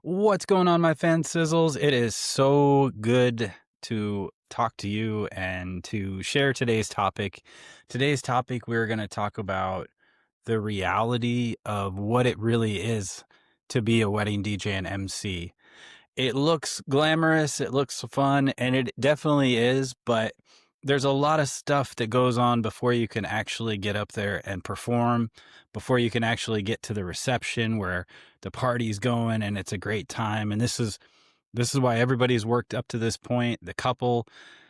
What's going on, my fan sizzles? It is so good to talk to you and to share today's topic. Today's topic, we're going to talk about the reality of what it really is to be a wedding DJ and MC. It looks glamorous, it looks fun, and it definitely is, but there's a lot of stuff that goes on before you can actually get up there and perform, before you can actually get to the reception where the party's going and it's a great time. And this is why everybody's worked up to this point, the couple,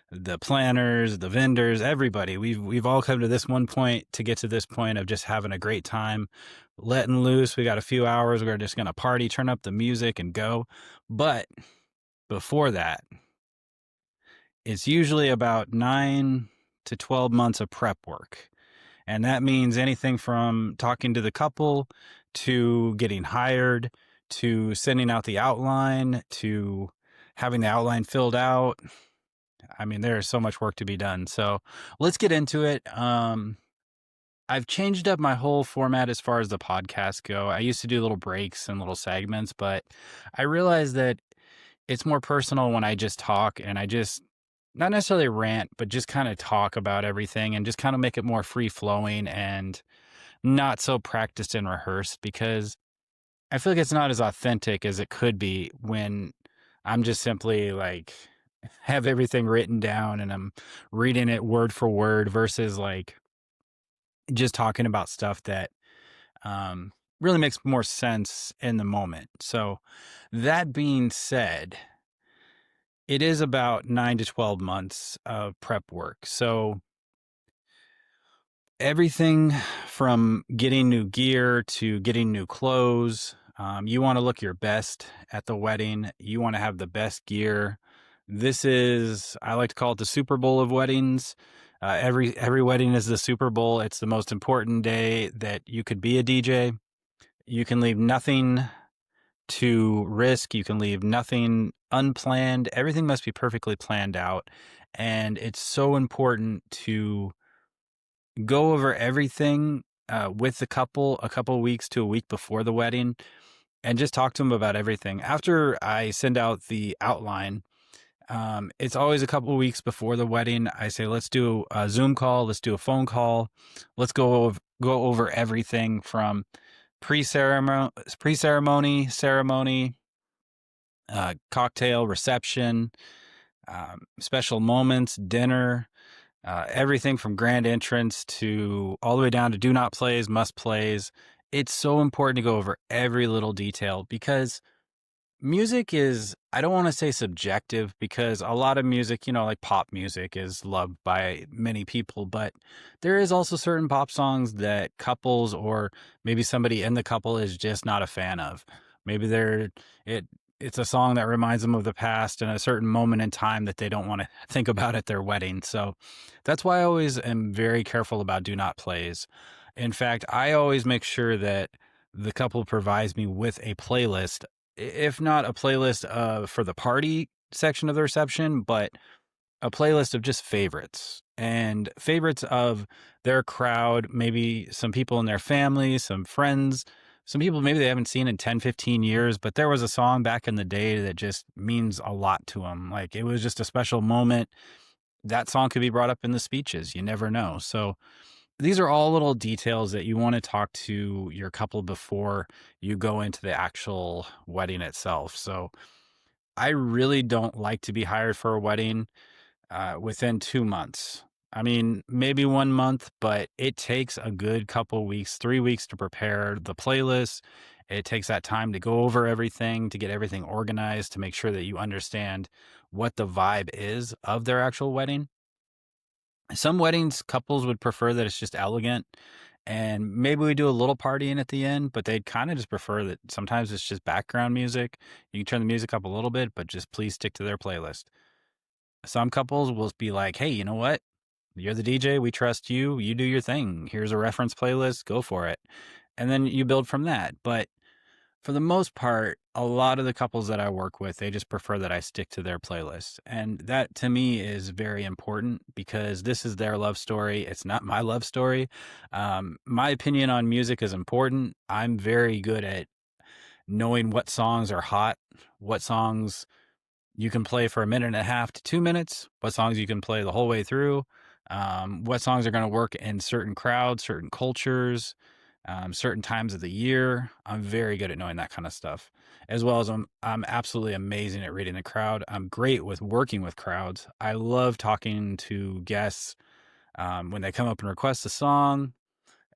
the planners, the vendors, everybody. We've all come to this one point to get to this point of just having a great time, letting loose. We got a few hours. We're just going to party, turn up the music and go. But before that, it's usually about 9 to 12 months of prep work. And that means anything from talking to the couple to getting hired to sending out the outline to having the outline filled out. I mean, there's so much work to be done. So let's get into it. I've changed up my whole format as far as the podcast go. I used to do little breaks and little segments, but I realized that it's more personal when I just talk and I just not necessarily rant, but just kind of talk about everything and just kind of make it more free flowing and not so practiced and rehearsed, because I feel like it's not as authentic as it could be when I'm just simply like have everything written down and I'm reading it word for word versus like just talking about stuff that really makes more sense in the moment. So that being said, it is about 9 to 12 months of prep work. So everything from getting new gear to getting new clothes. You want to look your best at the wedding. You want to have the best gear. This is, I like to call it the Super Bowl of weddings. Every wedding is the Super Bowl. It's the most important day that you could be a DJ. You can leave nothing to risk. You can leave nothing unplanned. Everything must be perfectly planned out. And it's so important to go over everything with the couple a couple weeks to a week before the wedding and just talk to them about everything. After I send out the outline, it's always a couple of weeks before the wedding. I say, let's do a Zoom call. Let's do a phone call. Let's go over everything from pre-ceremony, ceremony, cocktail, reception, special moments, dinner, everything from grand entrance to all the way down to do not plays, must plays. It's so important to go over every little detail because music is, I don't want to say subjective, because a lot of music, like pop music is loved by many people, but there is also certain pop songs that couples or maybe somebody in the couple is just not a fan of. Maybe it's a song that reminds them of the past and a certain moment in time that they don't want to think about at their wedding. So that's why I always am very careful about do not plays. In fact, I always make sure that the couple provides me with a playlist, if not a playlist for the party section of the reception, but a playlist of just favorites and favorites of their crowd, maybe some people in their family, some friends, some people maybe they haven't seen in 10, 15 years, but there was a song back in the day that just means a lot to them. Like it was just a special moment. That song could be brought up in the speeches. You never know. So these are all little details that you want to talk to your couple before you go into the actual wedding itself. So I really don't like to be hired for a wedding within 2 months. I mean, maybe 1 month, but it takes a good couple weeks, 3 weeks to prepare the playlist. It takes that time to go over everything, to get everything organized, to make sure that you understand what the vibe is of their actual wedding. Some weddings, couples would prefer that it's just elegant and maybe we do a little partying at the end, but they'd kind of just prefer that sometimes it's just background music. You can turn the music up a little bit, but just please stick to their playlist. Some couples will be like, hey, you know what? You're the DJ. We trust you. You do your thing. Here's a reference playlist. Go for it. And then you build from that. But for the most part, a lot of the couples that I work with, they just prefer that I stick to their playlist. And that to me is very important because this is their love story. It's not my love story. My opinion on music is important. I'm very good at knowing what songs are hot, what songs you can play for a minute and a half to 2 minutes, what songs you can play the whole way through, what songs are going to work in certain crowds, certain cultures, certain times of the year. I'm very good at knowing that kind of stuff, as well as I'm absolutely amazing at reading the crowd. I'm great with working with crowds. I love talking to guests when they come up and request a song.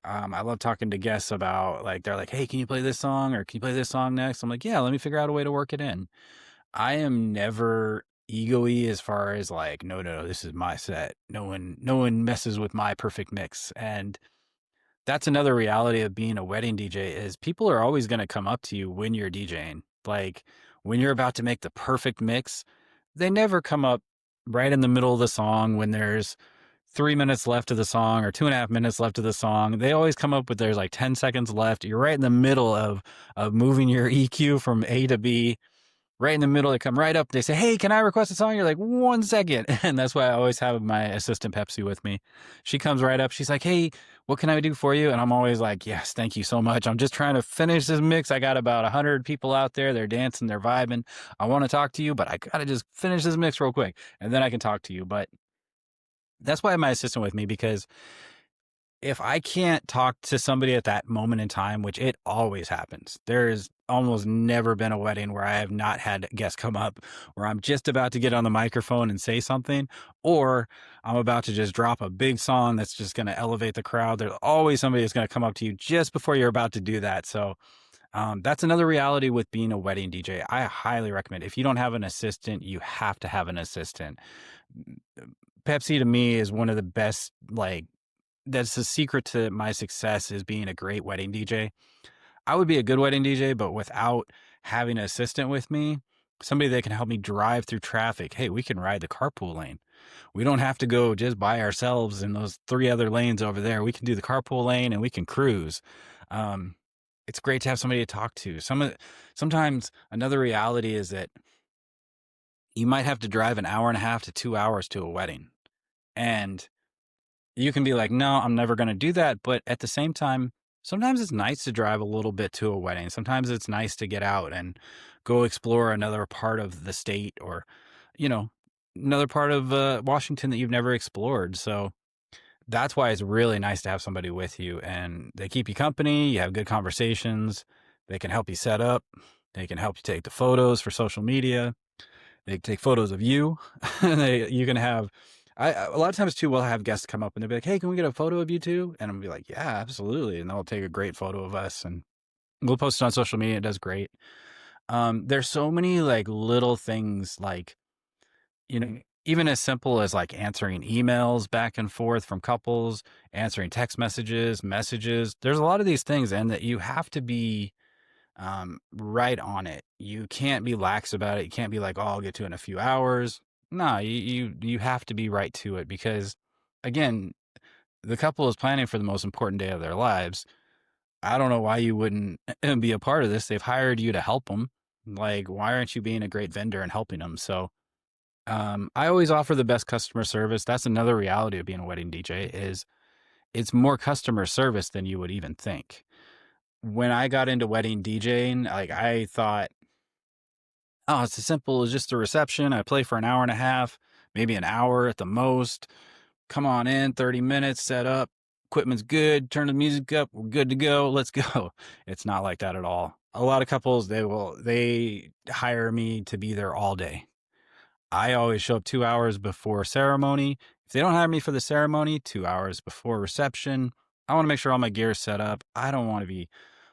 I love talking to guests about, like, they're like, "Hey, can you play this song, or can you play this song next?" I'm like, "Yeah, let me figure out a way to work it in." I am never ego-y as far as like, no, no, this is my set. No one messes with my perfect mix. And that's another reality of being a wedding DJ is people are always going to come up to you when you're DJing. Like when you're about to make the perfect mix, they never come up right in the middle of the song when there's 3 minutes left of the song or 2.5 minutes left of the song. They always come up with there's like 10 seconds left. You're right in the middle of moving your EQ from A to B. Right in the middle, they come right up. They say, "Hey, can I request a song?" You're like, "1 second." And that's why I always have my assistant Pepsi with me. She comes right up. She's like, "Hey, what can I do for you?" And I'm always like, "Yes, thank you so much. I'm just trying to finish this mix. I got about 100 people out there. They're dancing, they're vibing. I want to talk to you, but I got to just finish this mix real quick. And then I can talk to you." But that's why I have my assistant with me, because if I can't talk to somebody at that moment in time, which it always happens, there's almost never been a wedding where I have not had guests come up where I'm just about to get on the microphone and say something, or I'm about to just drop a big song that's just going to elevate the crowd. There's always somebody that's going to come up to you just before you're about to do that. So that's another reality with being a wedding DJ. I highly recommend, if you don't have an assistant, you have to have an assistant. Pepsi to me is one of the best, like, that's the secret to my success, is being a great wedding DJ. I would be a good wedding DJ, but without having an assistant with me, somebody that can help me drive through traffic. Hey, we can ride the carpool lane. We don't have to go just by ourselves in those 3 other lanes over there. We can do the carpool lane and we can cruise. It's great to have somebody to talk to. Sometimes another reality is that you might have to drive an hour and a half to 2 hours to a wedding. And you can be like, "No, I'm never going to do that." But at the same time, sometimes it's nice to drive a little bit to a wedding. Sometimes it's nice to get out and go explore another part of the state, or, you know, another part of Washington that you've never explored. So that's why it's really nice to have somebody with you, and they keep you company. You have good conversations. They can help you set up. They can help you take the photos for social media. They take photos of you. You can have, a lot of times too, we'll have guests come up and they'll be like, "Hey, can we get a photo of you too?" And I'm be like, "Yeah, absolutely." And they'll take a great photo of us and we'll post it on social media. It does great. There's so many like little things, like, even as simple as like answering emails back and forth from couples, answering text messages. There's a lot of these things, and that you have to be right on it. You can't be lax about it. You can't be like, "Oh, I'll get to it in a few hours." No, you have to be right to it, because again, the couple is planning for the most important day of their lives. I don't know why you wouldn't be a part of this. They've hired you to help them. Like, why aren't you being a great vendor and helping them? So, I always offer the best customer service. That's another reality of being a wedding DJ, is it's more customer service than you would even think. When I got into wedding DJing, like, I thought, "Oh, it's as simple as just a reception. I play for an hour and a half, maybe an hour at the most. Come on in, 30 minutes, set up. Equipment's good. Turn the music up. We're good to go. Let's go." It's not like that at all. A lot of couples, they hire me to be there all day. I always show up 2 hours before ceremony. If they don't hire me for the ceremony, 2 hours before reception. I want to make sure all my gear is set up. I don't want to be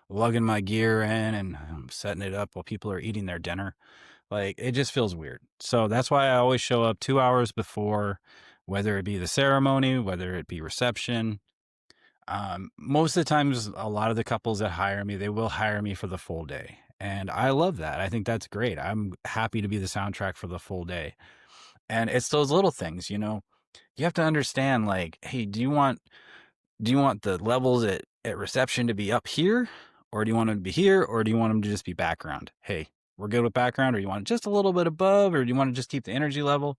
lugging my gear in and setting it up while people are eating their dinner. Like, it just feels weird. So that's why I always show up 2 hours before, whether it be the ceremony, whether it be reception. Most of the times, a lot of the couples that hire me, they will hire me for the full day. And I love that. I think that's great. I'm happy to be the soundtrack for the full day. And it's those little things, you have to understand, like, hey, do you want the levels at reception to be up here, or do you want them to be here, or do you want them to just be background? Hey, we're good with background, or you want it just a little bit above, or do you want to just keep the energy level?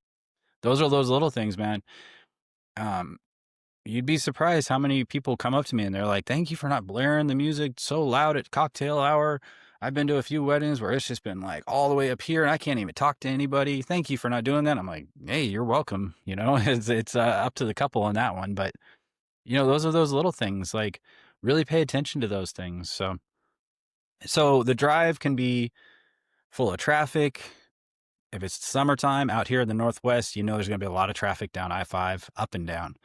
Those are those little things, man. You'd be surprised how many people come up to me and they're like, "Thank you for not blaring the music so loud at cocktail hour. I've been to a few weddings where it's just been like all the way up here and I can't even talk to anybody. Thank you for not doing that. I'm like, hey, you're welcome. You know, it's up to the couple on that one. But, you know, those are those little things. Like, really pay attention to those things. So the drive can be full of traffic. If it's summertime out here in the Northwest, you know there's going to be a lot of traffic down I-5, up and down.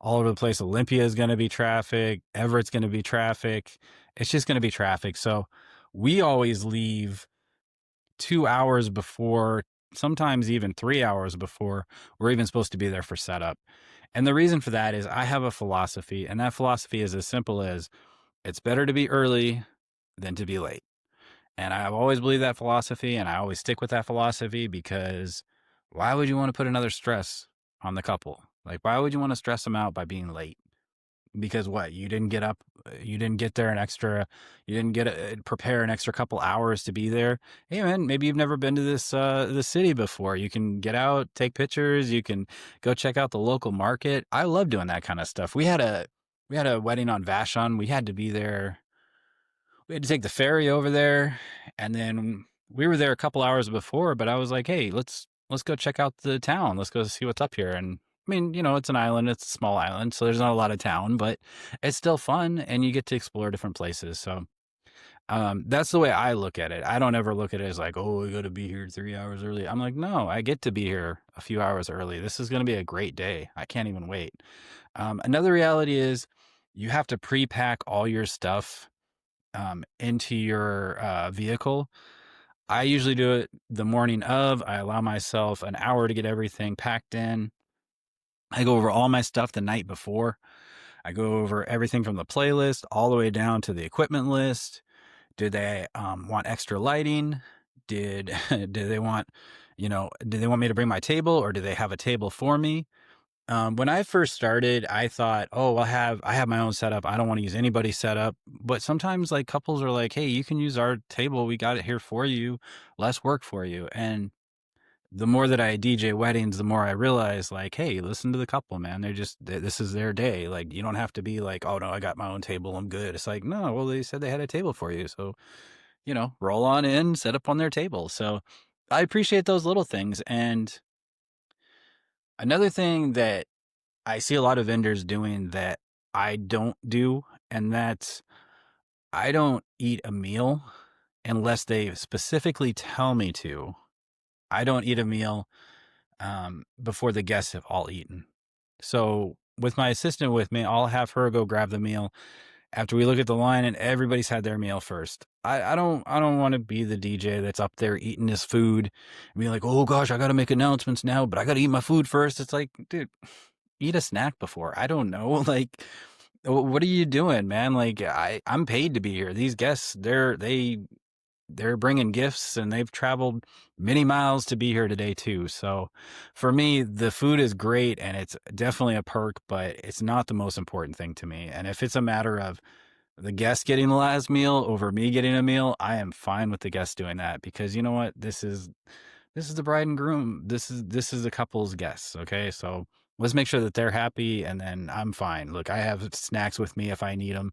All over the place. Olympia is going to be traffic. Everett's going to be traffic. It's just going to be traffic. So we always leave 2 hours before, sometimes even 3 hours before we're even supposed to be there for setup. And the reason for that is I have a philosophy, and that philosophy is as simple as it's better to be early than to be late. And I've always believed that philosophy, and I always stick with that philosophy because why would you want to put another stress on the couple? Like, why would you want to stress them out by being late? Because what? You didn't get up, you didn't get there you didn't prepare an extra couple hours to be there. Hey man, maybe you've never been to this city before. You can get out, take pictures, you can go check out the local market. I love doing that kind of stuff. We had a wedding on Vashon. We had to be there. We had to take the ferry over there, and then we were there a couple hours before, but I was like, hey, let's go check out the town. Let's go see what's up here. And I mean, you know, it's an island, it's a small island, so there's not a lot of town, but it's still fun and you get to explore different places. So that's the way I look at it. I don't ever look at it as like, oh, we got to be here 3 hours early. I'm like, no, I get to be here a few hours early. This is going to be a great day. I can't even wait. Another reality is you have to pre-pack all your stuff into your vehicle. I usually do it the morning of. I allow myself an hour to get everything packed in. I go over all my stuff the night before. I go over everything from the playlist all the way down to the equipment list. Do they want extra lighting? Do they want, do they want me to bring my table, or do they have a table for me? When I first started, I thought, oh, I have my own setup. I don't want to use anybody's setup. But sometimes like couples are like, hey, you can use our table. We got it here for you. Less work for you. And the more that I DJ weddings, the more I realize like, hey, listen to the couple, man. This is their day. Like, you don't have to be like, oh no, I got my own table. I'm good. It's like, no, well, they said they had a table for you. So, roll on in, set up on their table. So I appreciate those little things. And another thing that I see a lot of vendors doing that I don't do, and that's I don't eat a meal unless they specifically tell me to. I don't eat a meal before the guests have all eaten. So with my assistant with me, I'll have her go grab the meal after we look at the line and everybody's had their meal first. I don't want to be the DJ that's up there eating his food and be like, oh gosh, I got to make announcements now, but I got to eat my food first. It's like, dude, eat a snack before. I don't know. Like, what are you doing, man? Like, I'm paid to be here. These guests, they're bringing gifts and they've traveled many miles to be here today too. So for me, the food is great and it's definitely a perk, but it's not the most important thing to me. And if it's a matter of the guest getting the last meal over me getting a meal, I am fine with the guest doing that, because you know what? This is the bride and groom. This is the couple's guests. Okay. So let's make sure that they're happy, and then I'm fine. Look, I have snacks with me if I need them.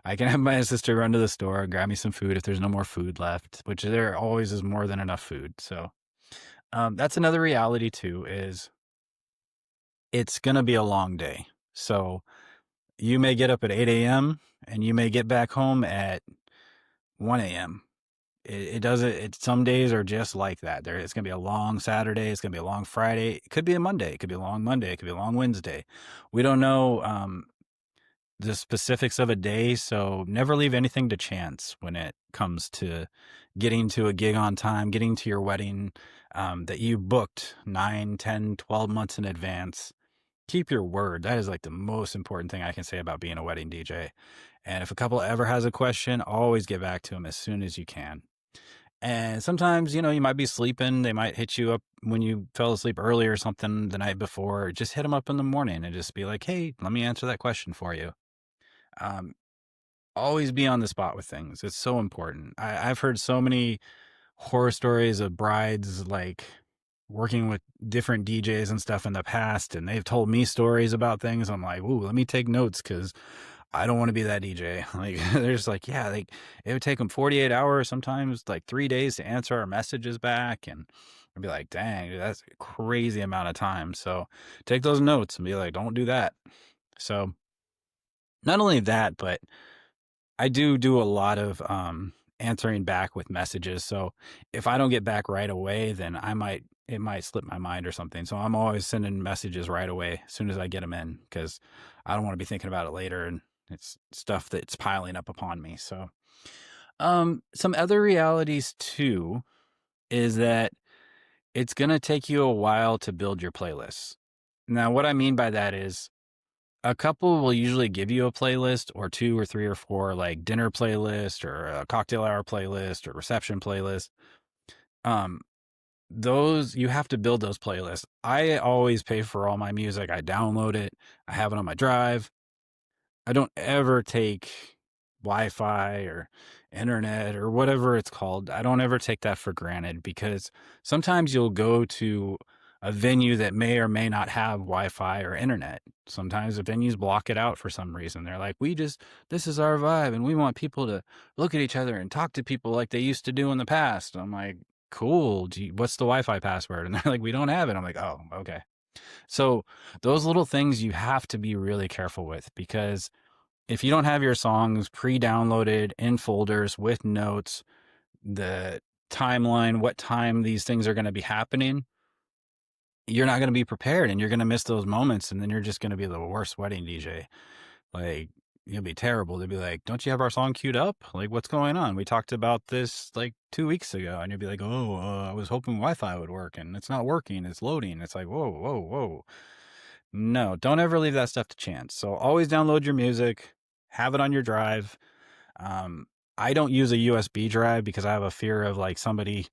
I can have my sister run to the store and grab me some food if there's no more food left, which there always is more than enough food. So that's another reality too, is it's going to be a long day. So you may get up at 8 a.m. and you may get back home at 1 a.m. It doesn't, some days are just like that. It's going to be a long Saturday. It's going to be a long Friday. It could be a Monday. It could be a long Monday. It could be a long Wednesday. We don't know the specifics of a day. So never leave anything to chance when it comes to getting to a gig on time, getting to your wedding that you booked 9, 10, 12 months in advance. Keep your word. That is like the most important thing I can say about being a wedding DJ. And if a couple ever has a question, always get back to them as soon as you can. And sometimes, you might be sleeping. They might hit you up when you fell asleep early or something the night before. Just hit them up in the morning and just be like, hey, let me answer that question for you. Always be on the spot with things. It's so important. I've heard so many horror stories of brides like working with different DJs and stuff in the past, and they've told me stories about things. I'm like, ooh, let me take notes, because I don't want to be that DJ. Like, they're just like, yeah, like it would take them 48 hours, sometimes like 3 days to answer our messages back. And I'd be like, dang, dude, that's a crazy amount of time. So take those notes and be like, don't do that. So not only that, but I do a lot of answering back with messages. So if I don't get back right away, then it might slip my mind or something. So I'm always sending messages right away as soon as I get them in, because I don't want to be thinking about it later, and it's stuff that's piling up upon me. So some other realities too is that it's going to take you a while to build your playlists. Now, what I mean by that is a couple will usually give you a playlist, or two or three or four, like dinner playlist or a cocktail hour playlist or reception playlist. Um, those, you have to build those playlists. I always pay for all my music. I download it. I have it on my drive. I don't ever take Wi-Fi or internet or whatever it's called. I don't ever take that for granted, because sometimes you'll go to a venue that may or may not have Wi-Fi or internet. Sometimes the venues block it out for some reason. They're like, this is our vibe, and we want people to look at each other and talk to people like they used to do in the past. I'm like, cool. What's the Wi-Fi password? And they're like, we don't have it. I'm like, oh, okay. So those little things you have to be really careful with, because if you don't have your songs pre-downloaded in folders with notes, the timeline, what time these things are going to be happening, you're not going to be prepared, and you're going to miss those moments, and then you're just going to be the worst wedding DJ. Like, you'll be terrible. They'll be like, don't you have our song queued up? Like, what's going on? We talked about this like 2 weeks ago. And you'll be like, oh, I was hoping Wi-Fi would work, and it's not working. It's loading. It's like, whoa, whoa, whoa. No, don't ever leave that stuff to chance. So always download your music, have it on your drive. Um, I don't use a USB drive because I have a fear of like somebody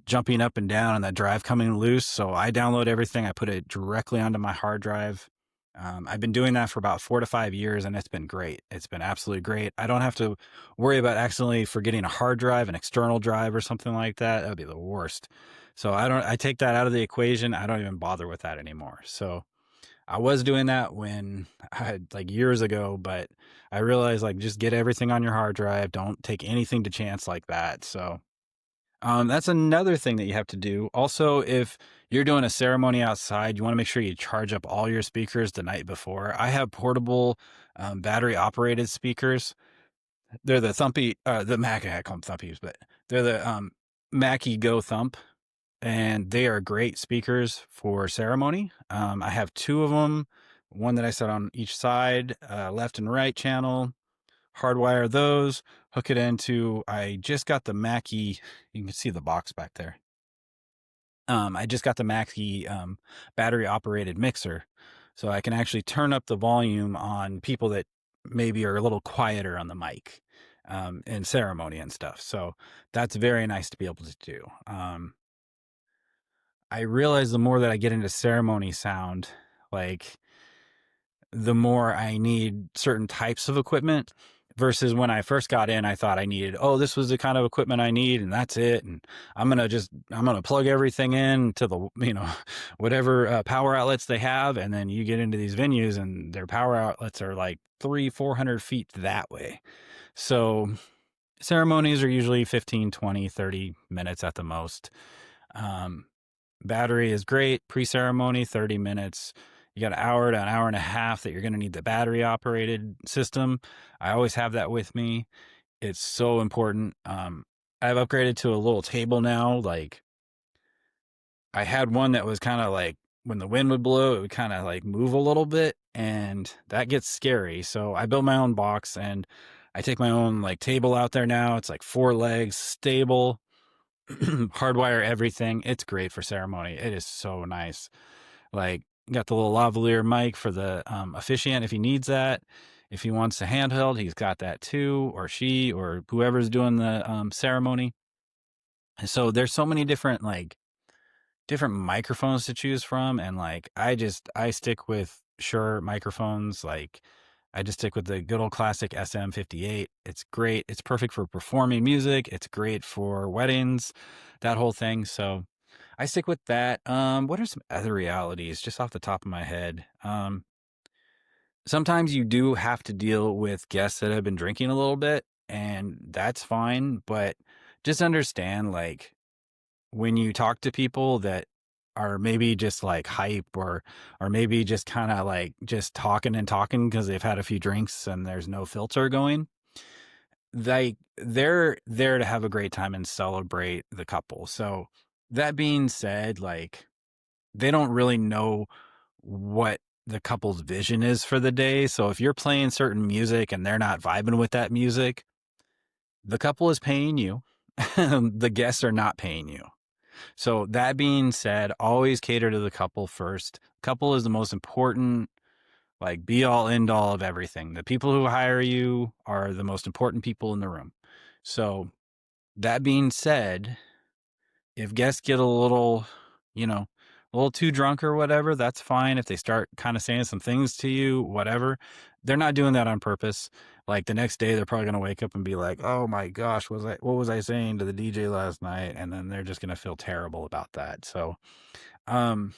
jumping up and down and that drive coming loose. So I download everything. I put it directly onto my hard drive. I've been doing that for about 4 to 5 years, and it's been great. It's been absolutely great. I don't have to worry about accidentally forgetting a hard drive, an external drive or something like that. That would be the worst. So I take that out of the equation. I don't even bother with that anymore. So I was doing that when I had like years ago, but I realized like just get everything on your hard drive. Don't take anything to chance like that. So that's another thing that you have to do. Also, if you're doing a ceremony outside, you want to make sure you charge up all your speakers the night before. I have portable battery operated speakers. They're the Mac, I call them Thumpies, but they're the Mackie Go Thump, and they are great speakers for ceremony. I have two of them, one that I set on each side, left and right channel. Hardwire those, hook it into. I just got the Mackie. You can see the box back there. I just got the Mackie battery operated mixer, so I can actually turn up the volume on people that maybe are a little quieter on the mic in ceremony and stuff. So that's very nice to be able to do. I realize the more that I get into ceremony sound, like the more I need certain types of equipment, versus when I first got in, I thought I needed, oh, this was the kind of equipment I need, and that's it. And I'm going to plug everything in to the, whatever power outlets they have. And then you get into these venues and their power outlets are like 400 feet that way. So ceremonies are usually 15, 20, 30 minutes at the most. Battery is great. Pre-ceremony, 30 minutes. You got an hour to an hour and a half that you're going to need the battery operated system. I always have that with me. It's so important. I've upgraded to a little table now. Like, I had one that was kind of like when the wind would blow, it would kind of like move a little bit, and that gets scary. So I built my own box, and I take my own like table out there now. It's like 4 legs, stable, hardwire everything. It's great for ceremony. It is so nice. Like, got the little lavalier mic for the officiant if he needs that. If he wants a handheld, he's got that too, or she, or whoever's doing the ceremony. And so there's so many different microphones to choose from, and like I stick with Shure microphones. Like, I just stick with the good old classic SM58. It's great. It's perfect for performing music. It's great for weddings, that whole thing. So I stick with that. What are some other realities just off the top of my head? Sometimes you do have to deal with guests that have been drinking a little bit, and that's fine, but just understand, like, when you talk to people that are maybe just, like, hype or maybe just kinda, like, just talking and talking because 'cause they've had a few drinks and there's no filter going, they're there to have a great time and celebrate the couple. So, that being said, like, they don't really know what the couple's vision is for the day. So if you're playing certain music and they're not vibing with that music, the couple is paying you. The guests are not paying you. So that being said, always cater to the couple first. Couple is the most important, like be all end all of everything. The people who hire you are the most important people in the room. So that being said, if guests get a little, a little too drunk or whatever, that's fine. If they start kind of saying some things to you, whatever, they're not doing that on purpose. Like the next day, they're probably going to wake up and be like, "Oh my gosh, what was I saying to the DJ last night?" And then they're just going to feel terrible about that. So, um,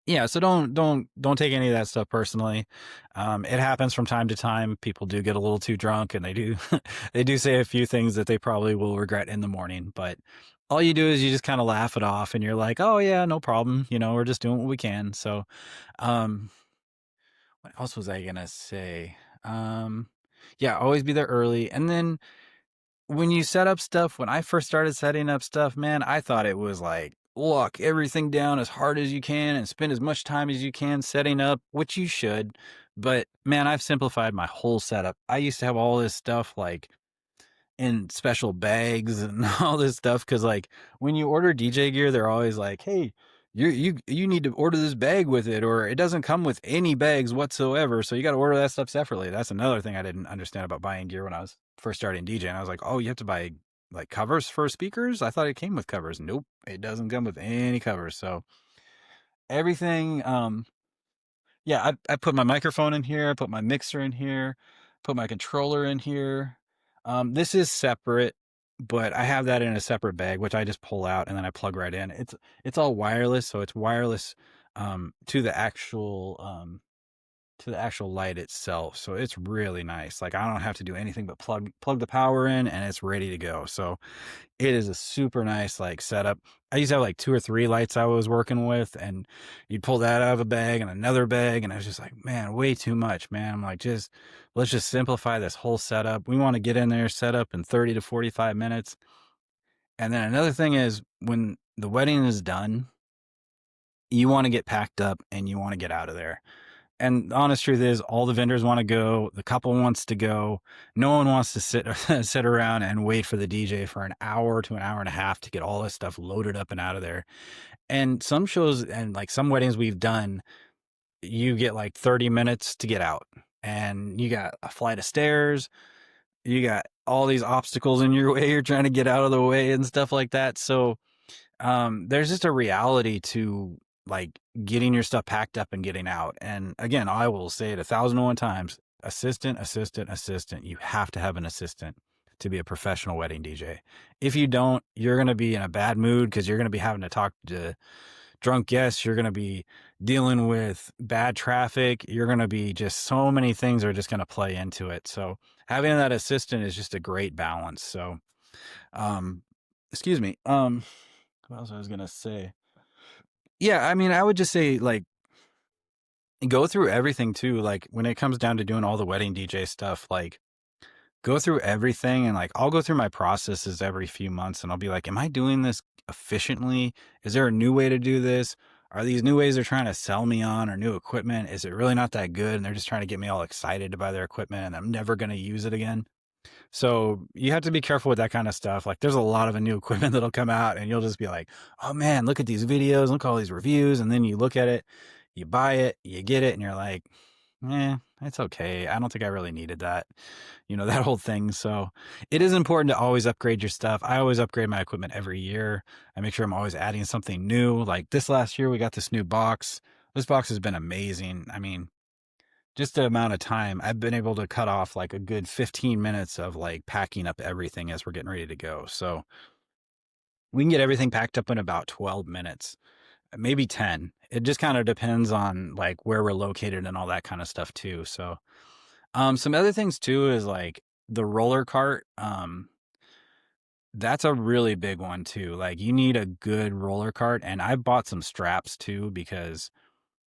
yeah, so don't take any of that stuff personally. It happens from time to time. People do get a little too drunk and they do they do say a few things that they probably will regret in the morning, but all you do is you just kind of laugh it off and you're like, "Oh yeah, no problem. We're just doing what we can." So, um what else was I going to say? Um yeah, always be there early. And then when you set up stuff, when I first started setting up stuff, man, I thought it was like lock everything down as hard as you can and spend as much time as you can setting up, which you should. But man, I've simplified my whole setup. I used to have all this stuff like in special bags and all this stuff because like when you order DJ gear, they're always like, "Hey, you need to order this bag with it, or it doesn't come with any bags whatsoever. So you got to order that stuff separately." That's another thing I didn't understand about buying gear when I was first starting DJing. I was like, "Oh, you have to buy like covers for speakers? I thought it came with covers." Nope, it doesn't come with any covers. So everything, yeah, I put my microphone in here, I put my mixer in here, put my controller in here. This is separate, but I have that in a separate bag, which I just pull out and then I plug right in. It's all wireless, so it's wireless to the actual light itself. So it's really nice. Like I don't have to do anything but plug the power in and it's ready to go. So it is a super nice like setup. I used to have like 2 or 3 lights I was working with, and you'd pull that out of a bag and another bag, and I was just like, man, way too much, man. I'm like, let's just simplify this whole setup. We want to get in there, set up in 30 to 45 minutes. And then another thing is when the wedding is done, you want to get packed up and you want to get out of there. And the honest truth is, all the vendors want to go. The couple wants to go. No one wants to sit around and wait for the DJ for an hour to an hour and a half to get all this stuff loaded up and out of there. And some shows and like some weddings we've done, you get like 30 minutes to get out, and you got a flight of stairs. You got all these obstacles in your way. You're trying to get out of the way and stuff like that. So there's just a reality to like getting your stuff packed up and getting out. And again, I will say it 1,001 times, assistant, assistant, assistant. You have to have an assistant to be a professional wedding DJ. If you don't, you're going to be in a bad mood because you're going to be having to talk to drunk guests. You're going to be dealing with bad traffic. You're going to be just so many things are just going to play into it. So having that assistant is just a great balance. So, excuse me. What else I was gonna say? Yeah, I mean, I would just say like go through everything too. Like when it comes down to doing all the wedding DJ stuff, like go through everything and like I'll go through my processes every few months and I'll be like, am I doing this efficiently? Is there a new way to do this? Are these new ways they're trying to sell me on or new equipment? Is it really not that good? And they're just trying to get me all excited to buy their equipment and I'm never going to use it again. So you have to be careful with that kind of stuff. Like there's a lot of a new equipment that'll come out and you'll just be like, oh man, look at these videos, look at all these reviews. And then you look at it, you buy it, you get it, and you're like, it's okay. I don't think I really needed that, that whole thing. So it is important to always upgrade your stuff. I always upgrade my equipment every year. I make sure I'm always adding something new. Like this last year, we got this new box. This box has been amazing. I mean, just the amount of time I've been able to cut off like a good 15 minutes of like packing up everything as we're getting ready to go. So we can get everything packed up in about 12 minutes. maybe 10. It just kind of depends on like where we're located and all that kind of stuff too. So, some other things too is like the roller cart. That's a really big one too. Like you need a good roller cart, and I bought some straps too because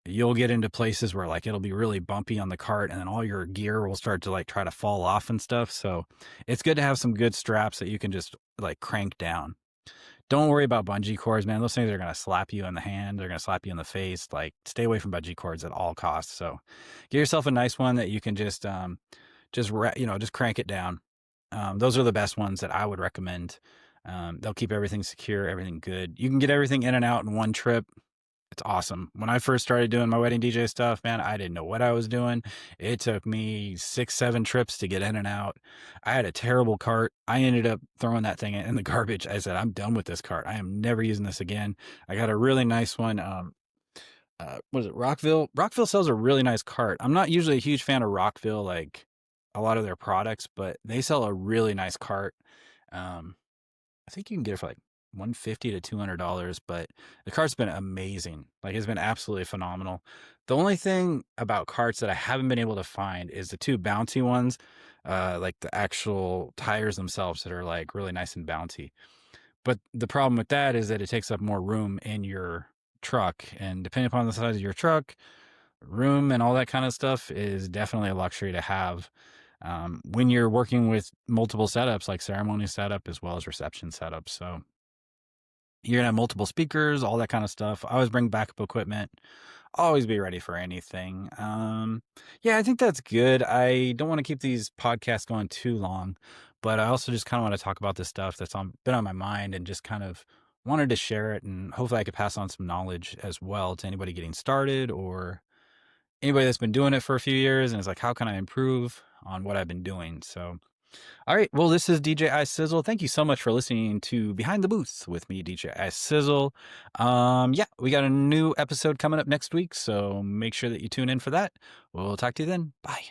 you'll get into places where like it'll be really bumpy on the cart and then all your gear will start to like try to fall off and stuff. So it's good to have some good straps that you can just like crank down. Don't worry about bungee cords, man. Those things are going to slap you in the hand. They're going to slap you in the face. Like stay away from bungee cords at all costs. So get yourself a nice one that you can just crank it down. Those are the best ones that I would recommend. They'll keep everything secure, everything good. You can get everything in and out in one trip. It's awesome. When I first started doing my wedding DJ stuff, man, I didn't know what I was doing. It took me 6, 7 trips to get in and out. I had a terrible cart. I ended up throwing that thing in the garbage. I said, I'm done with this cart. I am never using this again. I got a really nice one. What is it? Rockville? Rockville sells a really nice cart. I'm not usually a huge fan of Rockville, like a lot of their products, but they sell a really nice cart. Um, I think you can get it for like $150 to $200, but the cart's been amazing. Like it's been absolutely phenomenal. The only thing about carts that I haven't been able to find is the two bouncy ones, like the actual tires themselves that are like really nice and bouncy. But the problem with that is that it takes up more room in your truck, and depending upon the size of your truck, room and all that kind of stuff is definitely a luxury to have. When you're working with multiple setups like ceremony setup as well as reception setup. So you're gonna have multiple speakers, all that kind of stuff. Always bring backup equipment. Always be ready for anything. Yeah, I think that's good. I don't want to keep these podcasts going too long, but I also just kind of want to talk about this stuff that's been on my mind and just kind of wanted to share it, and hopefully I could pass on some knowledge as well to anybody getting started or anybody that's been doing it for a few years and is like, how can I improve on what I've been doing? So all right. Well, this is DJ iSizzle. Thank you so much for listening to Behind the Booth with me, DJ iSizzle. Yeah, we got a new episode coming up next week, so make sure that you tune in for that. We'll talk to you then. Bye.